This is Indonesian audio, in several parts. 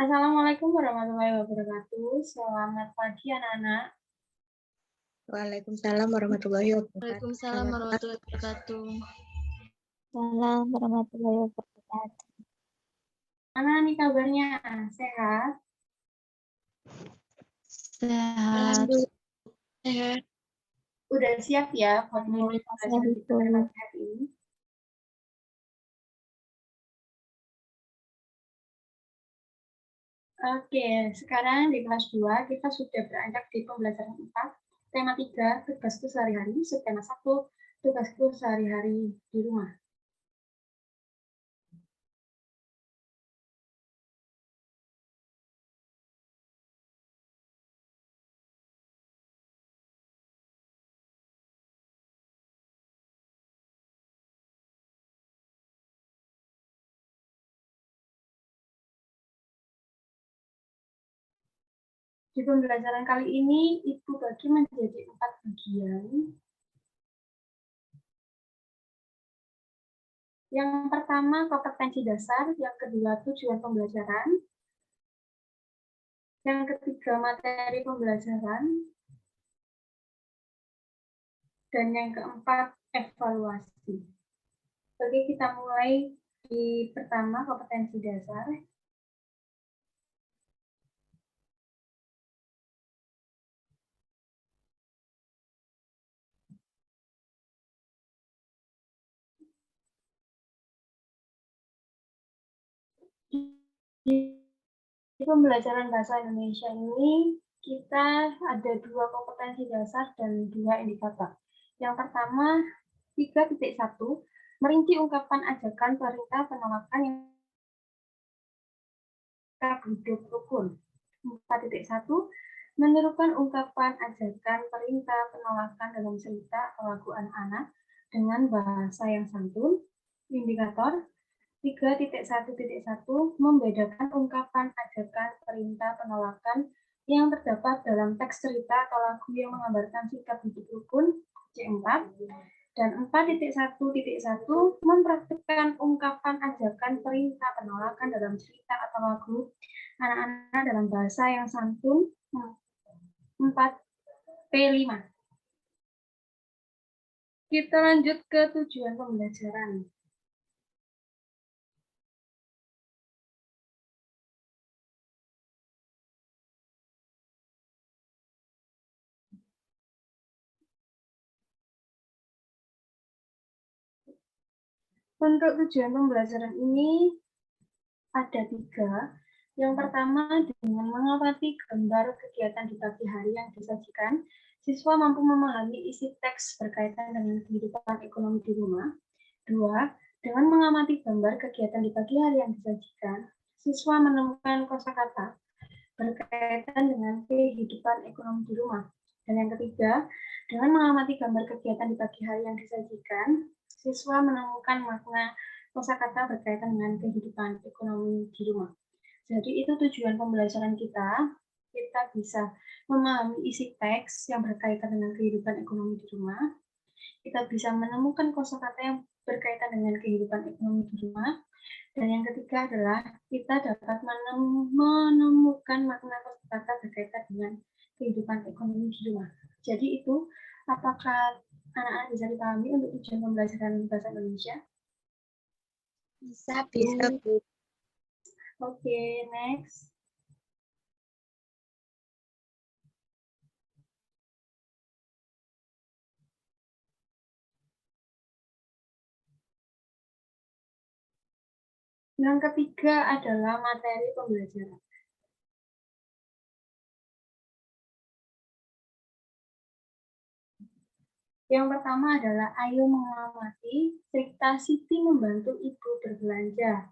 Assalamualaikum warahmatullahi wabarakatuh. Selamat pagi anak-anak. Waalaikumsalam warahmatullahi wabarakatuh. Waalaikumsalam warahmatullahi wabarakatuh. Waalaikumsalam warahmatullahi wabarakatuh. Mana nih kabarnya? Sehat? Sehat. Alhamdulillah sehat. Udah siap ya buat mulai pelajaran kita pada pagi hari ini? Oke, sekarang di kelas 2 kita sudah beranjak di pembelajaran 4. Tema 3, tugasku sehari-hari. Subtema 1, tugasku sehari-hari di rumah. Di pembelajaran kali ini, Ibu bagi menjadi 4 bagian. Yang pertama, kompetensi dasar. Yang kedua, tujuan pembelajaran. Yang ketiga, materi pembelajaran. Dan yang keempat, evaluasi. Oke, kita mulai di pertama, kompetensi dasar. Di pembelajaran bahasa Indonesia ini, kita ada 2 kompetensi dasar dan 2 indikator. Yang pertama, 3.1, merinci ungkapan ajakan, perintah, penolakan yang hidup rukun. 4.1, menirukan ungkapan ajakan, perintah, penolakan dalam cerita atau lagu anak-anak dengan bahasa yang santun. Indikator 3.1.1, membedakan ungkapan ajakan, perintah, penolakan yang terdapat dalam teks cerita atau lagu yang menggambarkan sikap hidup rukun. C4. Dan 4.1.1, mempraktikkan ungkapan ajakan, perintah, penolakan dalam cerita atau lagu anak-anak dalam bahasa yang santun. 4P5. Kita lanjut ke tujuan pembelajaran. Untuk tujuan pembelajaran ini ada 3. Yang pertama, dengan mengamati gambar kegiatan di pagi hari yang disajikan, siswa mampu memahami isi teks berkaitan dengan kehidupan ekonomi di rumah. 2. Dengan mengamati gambar kegiatan di pagi hari yang disajikan, siswa menemukan kosakata berkaitan dengan kehidupan ekonomi di rumah. Dan yang ketiga, dengan mengamati gambar kegiatan di pagi hari yang disajikan, siswa menemukan makna kosakata berkaitan dengan kehidupan ekonomi di rumah. Jadi itu tujuan pembelajaran kita. Kita bisa memahami isi teks yang berkaitan dengan kehidupan ekonomi di rumah. Kita bisa menemukan kosakata yang berkaitan dengan kehidupan ekonomi di rumah. Dan yang ketiga adalah kita dapat menemukan makna kosakata berkaitan dengan kehidupan ekonomi di rumah. Jadi itu, apakah anak-anak bisa dipahami untuk tujuan pembelajaran bahasa Indonesia? Bisa, Bu. Oke, next. Yang ketiga adalah materi pembelajaran. Yang pertama adalah ayo mengamati cerita Siti membantu ibu berbelanja.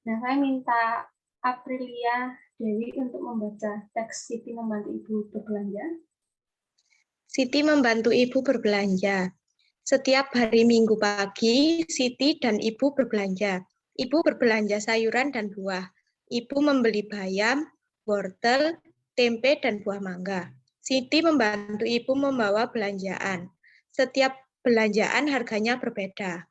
Nah, saya minta Aprilia Dewi untuk membaca teks Siti membantu ibu berbelanja. Siti membantu ibu berbelanja. Setiap hari Minggu pagi, Siti dan ibu berbelanja. Ibu berbelanja sayuran dan buah. Ibu membeli bayam, wortel, tempe, dan buah mangga. Siti membantu ibu membawa belanjaan. Setiap belanjaan harganya berbeda.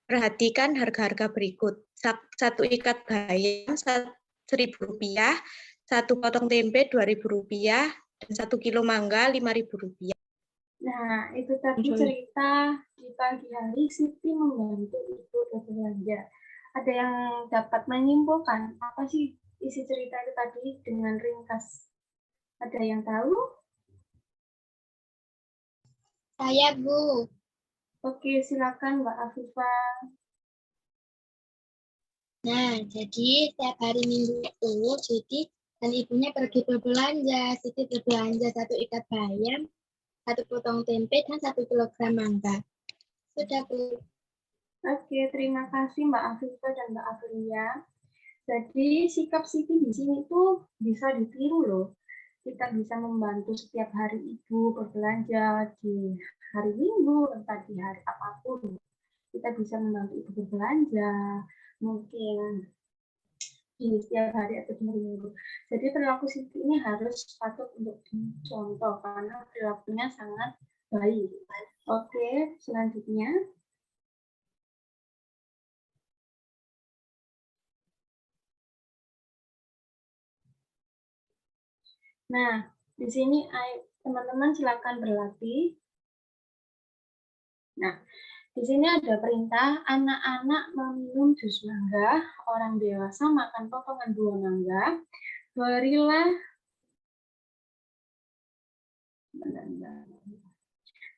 Perhatikan harga-harga berikut. 1 ikat bayam, 1 Rp1.000, 1 potong tempe Rp2.000, dan 1 kilo mangga Rp5.000. Nah, itu tadi cerita di pagi hari Siti membantu ibu berbelanja. Ada yang dapat menyimpulkan apa sih isi cerita itu tadi dengan ringkas? Ada yang tahu? Saya, Bu. Oke, silakan Mbak Afifah. Nah, jadi setiap hari Minggu itu Siti dan ibunya pergi berbelanja. Siti berbelanja 1 ikat bayam, 1 potong tempe, dan 1 kilogram mangga. Sudah, Bu. Oke, terima kasih Mbak Afifah dan Mbak Aprilia. Jadi sikap Siti di sini tuh bisa ditiru loh. Kita bisa membantu setiap hari ibu berbelanja di hari Minggu, entah di hari apapun. Kita bisa membantu ibu berbelanja, mungkin di setiap hari atau di hari Minggu. Jadi perilaku Siti ini harus patut untuk dicontoh karena perilakunya sangat baik. Oke, selanjutnya. Nah, di sini teman-teman silakan berlatih. Nah, di sini ada perintah anak-anak meminum jus mangga, orang dewasa makan potongan buah mangga.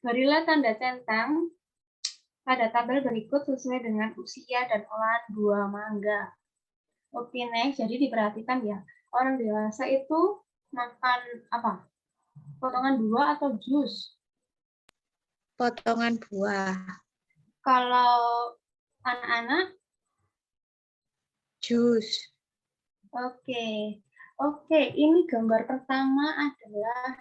Berilah tanda centang pada tabel berikut sesuai dengan usia dan olahan buah mangga. Oke, next. Jadi diperhatikan ya, orang dewasa itu makan apa? Potongan buah atau jus? Potongan buah. Kalau anak-anak? Jus. Oke, ini gambar pertama adalah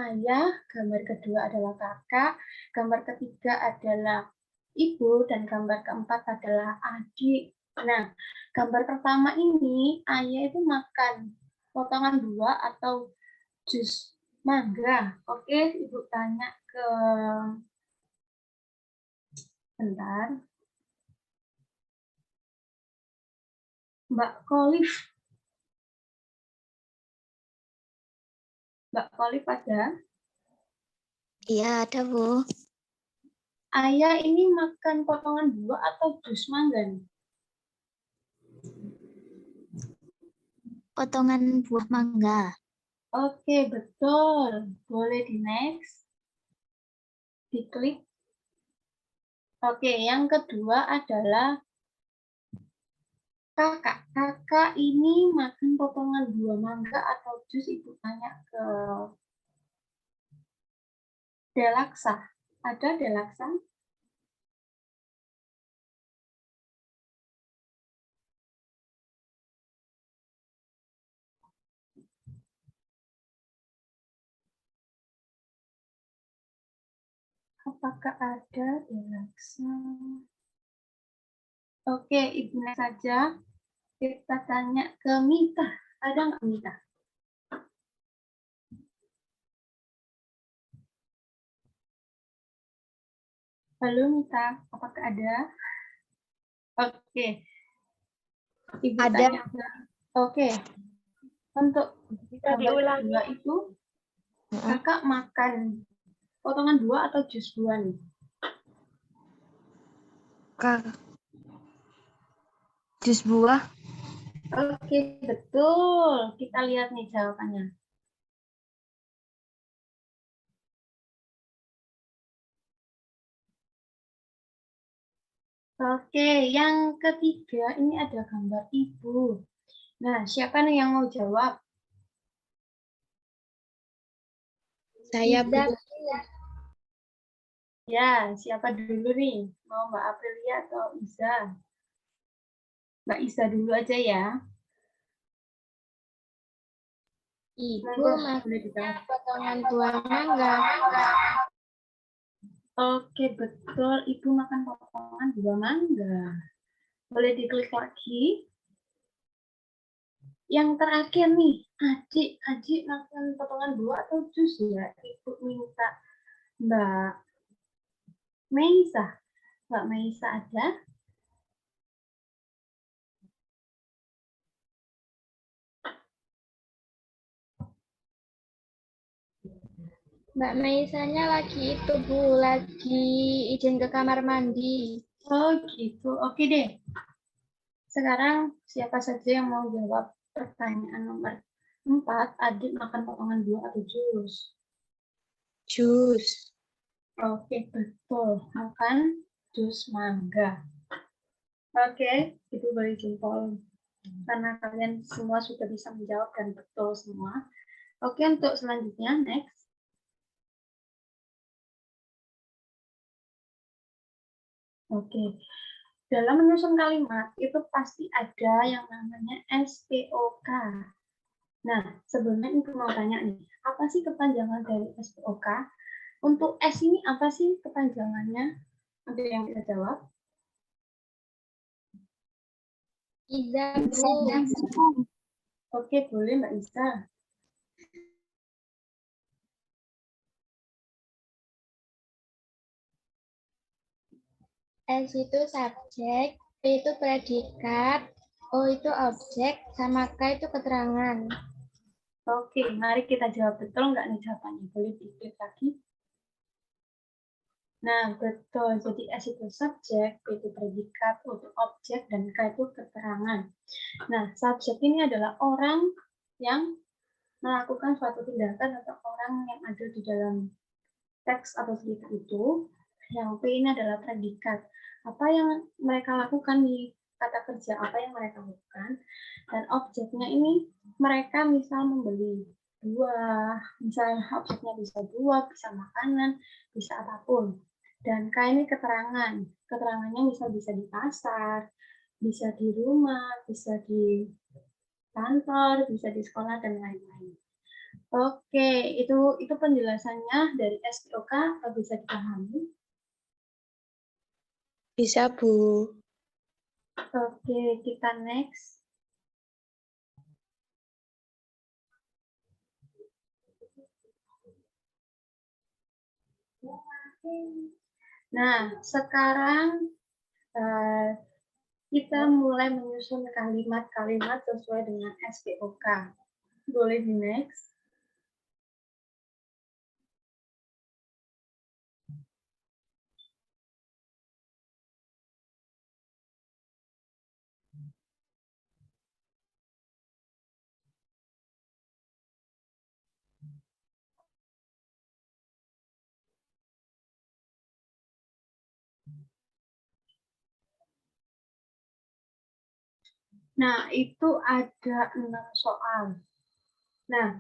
ayah, gambar kedua adalah kakak, gambar ketiga adalah ibu, dan gambar keempat adalah adik. Nah, gambar pertama ini ayah itu makan potongan buah atau jus mangga. Oke, ibu tanya ke bentar. Mbak Kolif. Mbak Kolif ada? Iya, ada, Bu. Ayah ini makan potongan buah atau jus mangga nih? Potongan buah mangga. Oke, betul. Boleh di next. Diklik. Oke, yang kedua adalah kakak. Kakak ini makan potongan buah mangga atau jus? Ibu tanya ke Delaksa. Ada Delaksa? Apakah ada Delaksa? Oke, Ibu next saja. Kita tanya ke Mita. Ada nggak Mita? Halo Mita, apakah ada? Oke. Ibu Ada. tanya ke. Oke. Untuk gambar kedua itu, kakak makan potongan buah atau jus buah nih? Jus buah. Oke, betul. Kita lihat nih jawabannya. Oke, yang ketiga ini ada gambar ibu. Nah, siapa nih yang mau jawab? Saya, Bu. Ya, siapa dulu nih? Mau Mbak Aprilia atau Iza? Mbak Iza dulu aja ya. Ibu makan potongan buah mangga. Oke, betul. Ibu makan potongan buah mangga. Boleh diklik lagi. Yang terakhir nih, adik makan potongan buah atau jus ya? Ibu minta Mbak Meisa. Mbak Meisa ada? Mbak Maisanya lagi itu, Bu, lagi izin ke kamar mandi. Oh gitu, oke deh. Sekarang siapa saja yang mau jawab pertanyaan nomor 4, adik makan potongan buah atau jus? Jus. Oke, betul. Makan jus mangga. Oke, itu boleh jempol. Karena kalian semua sudah bisa menjawab dan betul semua. Oke, untuk selanjutnya, next. Oke, dalam menyusun kalimat itu pasti ada yang namanya SPOK. Nah, sebelumnya Ibu mau tanya nih, apa sih kepanjangan dari SPOK? Untuk S ini apa sih kepanjangannya? Ada yang bisa jawab? Iza, Bu. Oke, boleh Mbak Isa. S itu subjek, P itu predikat, O itu objek, sama K itu keterangan. Oke, mari kita jawab betul nggak nih jawabannya? Boleh diklik lagi. Nah, betul. Jadi S itu subjek, P itu predikat, O itu objek, dan K itu keterangan. Nah, subjek ini adalah orang yang melakukan suatu tindakan atau orang yang ada di dalam teks atau cerita itu. Yang P ini adalah predikat. Apa yang mereka lakukan di kata kerja, apa yang mereka lakukan. Dan objeknya ini mereka misal membeli buah, misalnya objeknya bisa buah, bisa makanan, bisa apapun. Dan K ini keterangan. Keterangannya misal bisa di pasar, bisa di rumah, bisa di kantor, bisa di sekolah, dan lain-lain. Oke, itu penjelasannya dari SPOK, bisa dipahami? Bisa, Bu. Oke, kita next. Nah, sekarang kita mulai menyusun kalimat-kalimat sesuai dengan SPOK. Boleh di next. Nah, itu ada 6 soal. Nah,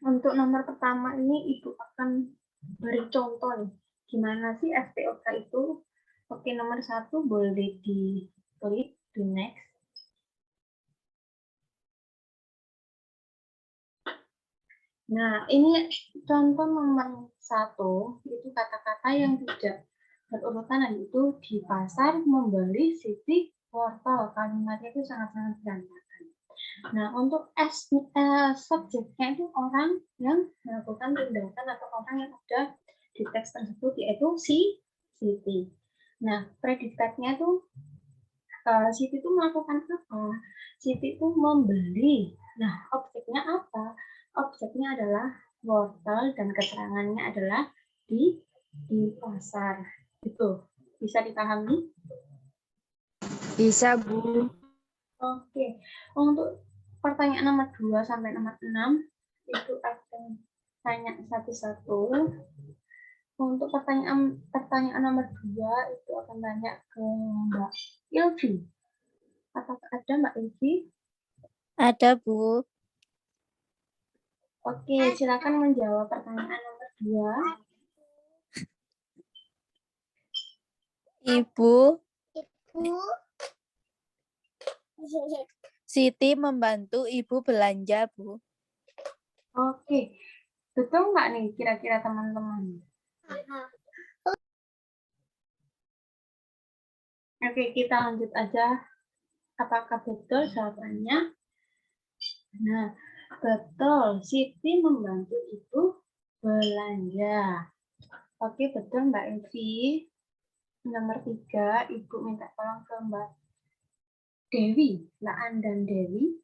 untuk nomor pertama ini Ibu akan beri contoh nih. Gimana sih SPOK itu? Oke, nomor 1 boleh diklik di next. Nah, ini contoh nomor 1, itu kata-kata yang tidak berurutan, yaitu di pasar membeli Siti wortel. Kalimatnya itu sangat-sangat berantakan. Nah, untuk subjeknya itu orang yang melakukan tindakan atau orang yang ada di teks tersebut, yaitu Siti. Nah, predikatnya itu Siti itu melakukan apa? Siti itu membeli. Nah, objeknya apa? Objeknya adalah wortel dan keterangannya adalah di pasar. Itu bisa dipahami? Bisa, Bu. Oke. Untuk pertanyaan nomor 2 sampai nomor 6 itu akan tanya satu-satu. Untuk pertanyaan nomor 2 itu akan tanya ke Mbak Ilvi. Apakah ada Mbak Ilvi? Ada, Bu. Oke, silakan menjawab pertanyaan nomor 2. Ibu, Bu. Siti membantu ibu belanja, Bu. Oke, betul nggak nih kira-kira teman-teman? Oke, kita lanjut aja. Apakah betul jawabannya? Nah, betul. Siti membantu ibu belanja. Oke, betul Mbak Evi. Nomor 3, Ibu minta tolong ke Mbak Dewi. Laan dan Dewi.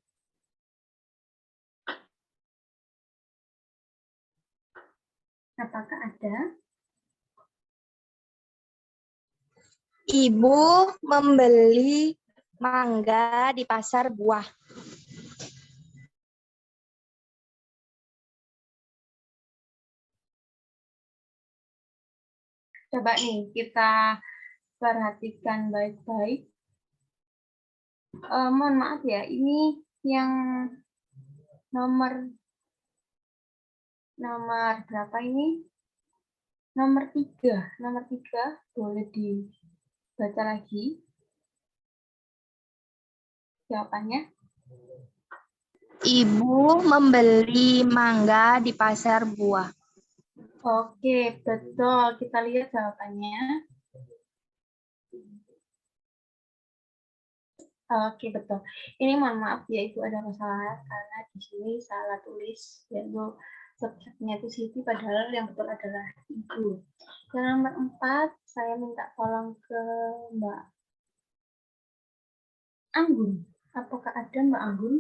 Apakah ada? Ibu membeli mangga di pasar buah. Coba nih kita perhatikan baik-baik. Mohon maaf ya, ini yang nomor berapa ini? Nomor 3. Nomor 3 boleh dibaca lagi jawabannya. Ibu membeli mangga di pasar buah. Oke, betul. Kita lihat jawabannya. Oke, betul. Ini mohon maaf ya, Ibu ada masalah karena di sini salah tulis, yaitu subjeknya itu Siti, padahal yang betul adalah Ibu. Yang nomor 4, saya minta tolong ke Mbak Anggun. Apakah ada Mbak Anggun?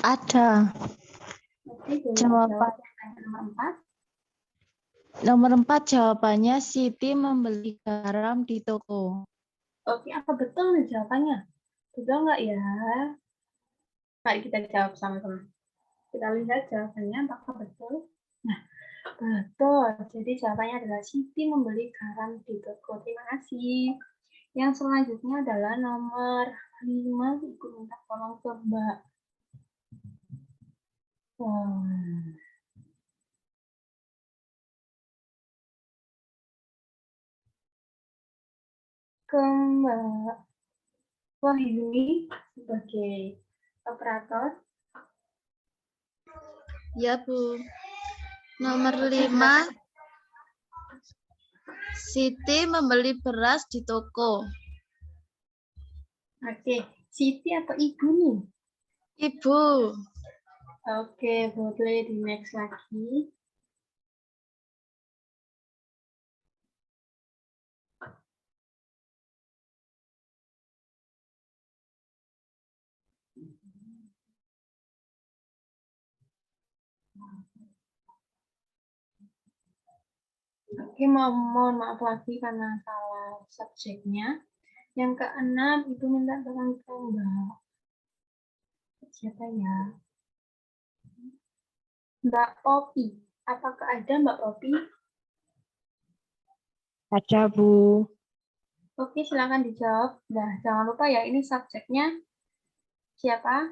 Ada. Oke, boleh Jawaban. jawab pertanyaan nomor 4. Nomor 4 jawabannya Siti membeli garam di toko. Oke, apa betul nih jawabannya? Betul nggak ya? Mari kita jawab sama-sama. Kita lihat jawabannya apakah betul. Nah, betul. Jadi jawabannya adalah Siti membeli garam di toko. Terima kasih. Yang selanjutnya adalah nomor 5. Ibu minta tolong ke Mbak. Ke Mbak Wahyuni sebagai operator. Ya, Bu. Nomor 5, Siti membeli beras di toko. Oke, Siti atau Ibu nih? Ibu. Oke, boleh di next lagi. Oke, mohon maaf lagi karena salah subjeknya. Yang keenam, Ibu minta tolong ke Mbak. Siapa ya? Mbak Popi. Apakah ada Mbak Popi? Ada, Bu. Oke, silakan dijawab. Nah, jangan lupa ya, ini subjeknya siapa?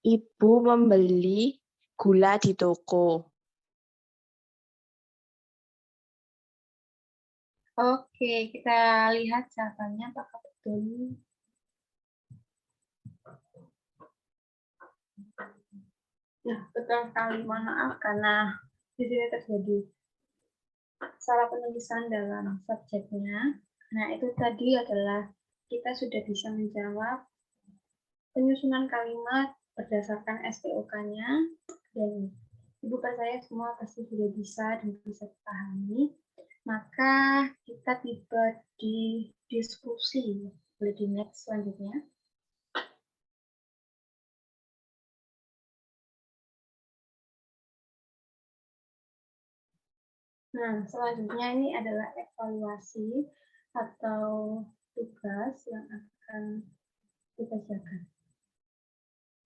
Ibu membeli gula di toko. Oke, kita lihat jawabannya apakah betul. Nah, betul sekali. Mohon maaf karena di sini terjadi salah penulisan dalam subjeknya. Nah, itu tadi adalah kita sudah bisa menjawab penyusunan kalimat berdasarkan SPOK-nya, dan Ibu percaya semua pasti sudah bisa dan bisa dipahami. Maka kita tiba di diskusi. Boleh di next selanjutnya. Nah, selanjutnya ini adalah evaluasi atau tugas yang akan kita kerjakan.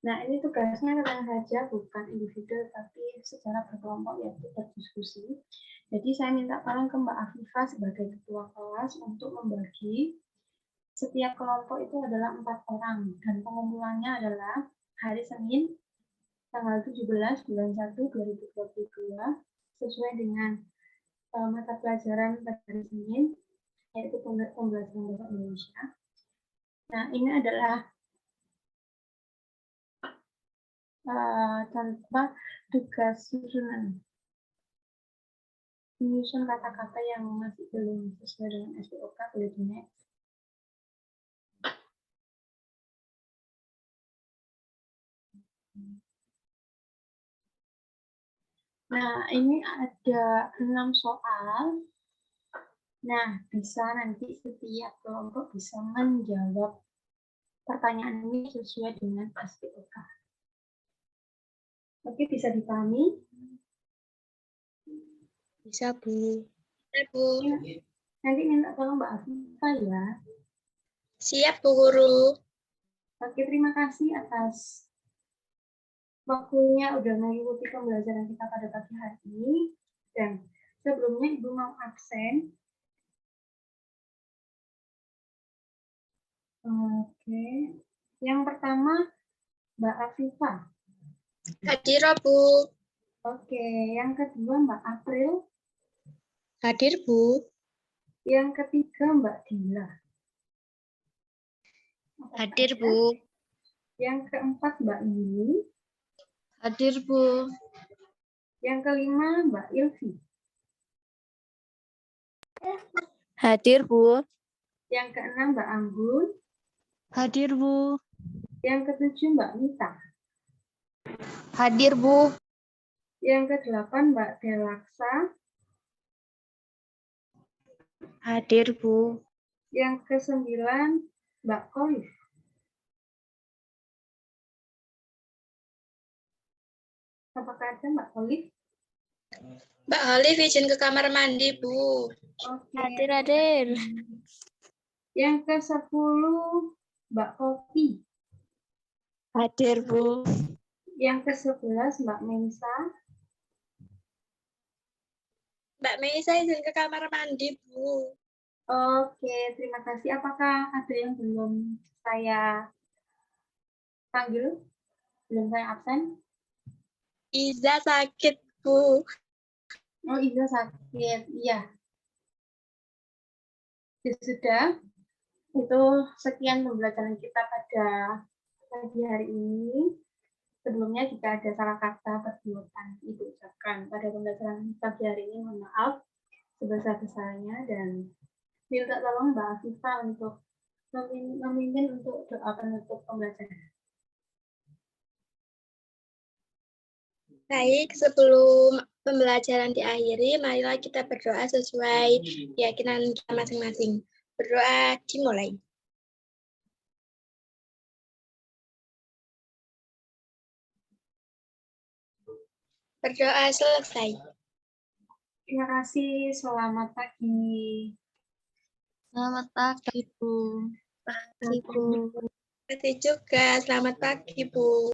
Nah, ini tugasnya tenang saja, bukan individu, tapi secara berkelompok, yaitu berdiskusi. Jadi, saya minta tolong ke Mbak Afifah sebagai ketua kelas untuk membagi setiap kelompok itu adalah 4 orang, dan pengumpulannya adalah hari Senin, tanggal 17 bulan 1 2022, sesuai dengan mata pelajaran pada hari Senin, yaitu pembelajaran bahasa Indonesia. Nah, ini adalah tanpa tugas susunan, menyusun kata-kata yang masih belum sesuai dengan SPOK, boleh di next. Nah, ini ada 6 soal. Nah, bisa nanti setiap kelompok bisa menjawab pertanyaan ini sesuai dengan SPOK. Oke, bisa dipahami? Bisa, Bu. Ya, Bu. Nanti minta tolong Mbak Afifah ya. Siap, Bu Guru. Oke, terima kasih atas waktunya udah mengikuti pembelajaran kita pada pagi hari ini. Dan sebelumnya Ibu mau absen. Oke. Yang pertama Mbak Afifah. Hadir, Bu. Oke, yang kedua Mbak April. Hadir, Bu. Yang ketiga Mbak Dila. Hadir, Bu. Yang keempat Mbak Yuni. Hadir, Bu. Yang kelima Mbak Ilvi. Hadir, Bu. Yang keenam Mbak Anggun. Hadir, Bu. Yang ketujuh Mbak Mita. Hadir, Bu. Yang kedelapan Mbak Delaksa. Hadir, Bu. Yang kesembilan Mbak Kolif. Apakah ada Mbak Kolif? Mbak Holif izin ke kamar mandi, Bu. Oke. Hadir. Yang ke-10 Mbak Kopi. Hadir, Bu. Yang ke-11 Mbak Mensa. Mbak Mei, saya izin ke kamar mandi, Bu. Oke, terima kasih. Apakah ada yang belum saya panggil? Belum saya absen? Iza sakit, Bu. Oh, Iza sakit. Iya. Ya, sudah. Itu sekian pembelajaran kita pada pagi hari ini. Sebelumnya jika ada salah kata perbuatan Ibu ucapkan pada pembelajaran pagi hari ini, mohon maaf sebesar-besarnya dan minta tolong Mbak Afifah untuk memimpin untuk doa penutup pembelajaran. Baik, sebelum pembelajaran diakhiri, marilah kita berdoa sesuai keyakinan kita masing-masing. Berdoa dimulai. Berdoa selesai. Terima kasih, selamat pagi. Selamat pagi, Bu. Terima kasih juga. Selamat pagi, Bu.